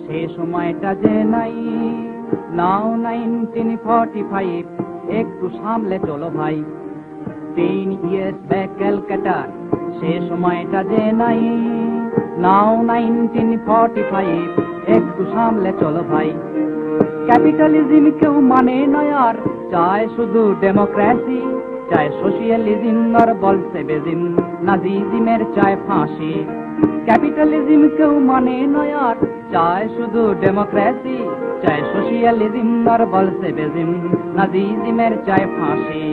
সে সময়টা যে নাই, নাও 1945, একটু সামলে চলো ভাই। 10 years back ক্যালকাটা, সে সময়টা যে নাই, নাও 1945, একটু সামলে চলো ভাই। ক্যাপিটালিজম কেউ মানে না আর চায় শুধু ডেমোক্রেসি, চায় সোশিয়ালিজম আর বলসেভিজম, নাজিজমের চায় ফাঁসি। ক্যাপিটালিজম কেউ মানে না আর চায় শুধু ডেমোক্রেসি, চায় সোশিয়ালিজম আর বলসেভিজম, নাজিজমের চায় ফাঁসি।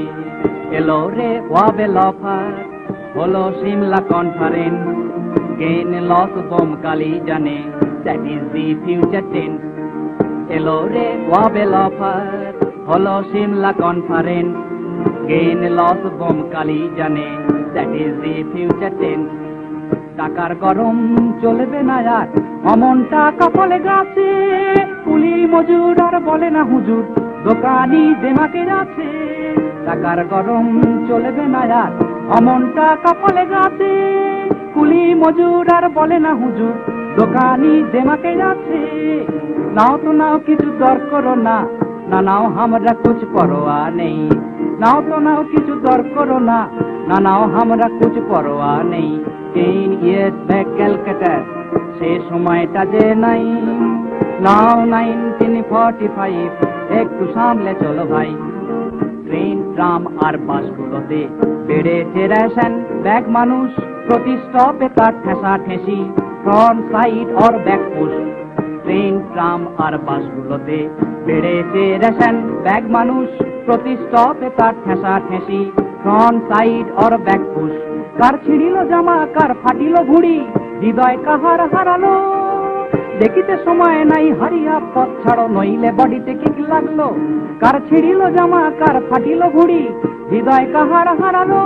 এলো রে ওয়াবেল অফার, হলো সিমলা কনফারেন্স, গেইন লস বোমকালি জানে, that is the future tense. এলো রে ওয়াবেল অফার, হলো সিমলা কনফারেন্স, গেইন লস বোমকালি জানে, that is the future tense. টাকার গরম চলবে না আর, অমন টাকা ফলে গাছে, কুলি মজুর আর বলে না হুজুর, দোকানি দেমাকে যাচ্ছে। টাকার গরম চলবে না আর, অমন টাকা ফলে গাছে, কুলি মজুর আর বলে না হুজুর, দোকানি দেমাকে যাচ্ছে। নাও তো নাও কিছু দর করো না, না নাও আমরা কুছ পরোয়া নেই। নাও তো নাও কিছু দর করো না, না নাও আমরা কুছ পরোয়া নেই। 10 years back ক্যালকাটা, সে সময়টা যে নাই, নাও 1945, একটু সামলে চলো ভাই। ট্রেন ট্রাম আর বাসগুলোতে বেড়েছে রেশন ব্যাগ, মানুষ প্রতি স্টপে তার ঠেসা ঠেসি, ফ্রন্ট সাইড और ব্যাক পুশ। ট্রেন ট্রাম আর বাসগুলোতে বেড়েছে রেশন ব্যাগ, মানুষ প্রতি স্টপে তার ঠেসা ঠেসি, ফ্রন্ট সাইড और ব্যাক পুশ। কার ছিড়িল জামা, কার ফাটিল ঘুড়ি, হৃদয় কাহার হারালো, দেখিতে সময় নাই, হারিয়া পথ ছাড়ো নইলে বডিতে কিক লাগলো। কার ছিড়িল জামা, কার ফাটিল ঘুড়ি, হৃদয় কাহার হারালো,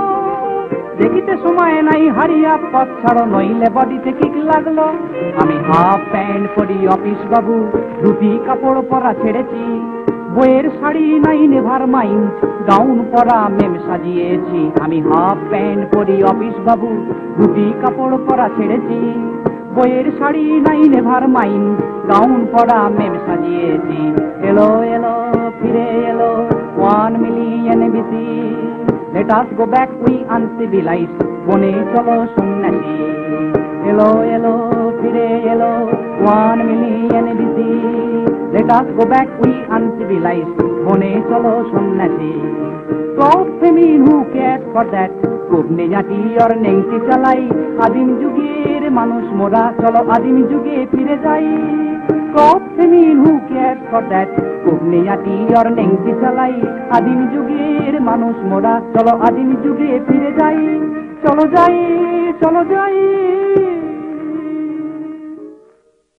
দেখিতে সময় নাই, হারিয়া পথ ছাড়ো নইলে বডিতে কিক লাগলো। আমি হাফ প্যান্ট পরি অফিস বাবু, ধুতি কাপড় পরা ছেড়েছি, বইয়ের শাড়ি নাই নেভার মাইন্ড, গাউন পরা মেম সাজিয়েছি। আমি হাফ প্যান্ট পরি অফিস বাবু, ধুতি কাপড় পরা ছেড়েছি, বইয়ের শাড়ি নাই নেভার মাইন্ড, গাউন পরা মেম সাজিয়েছি। এলো এলো ফিরে এলো 1 million BC, let us go back we uncivilized, বনে চলো সন্ন্যাসী। এলো এলো ফিরে এলো 1 million BC, let us go back we uncivilized, বনে চলো সন্ন্যাসী। Proud feminine who cares for that, কুবনে জাতি আর নেংটি চালাই, আদিম যুগের মানুষ মোরা, চলো আদিম যুগে ফিরে যাই। Proud feminine who cares for that, কুবনে জাতি আর নেংটি চালাই, আদিম যুগের মানুষ মোরা, চলো আদিম যুগে ফিরে যাই। চলো যাই, চলো যাই।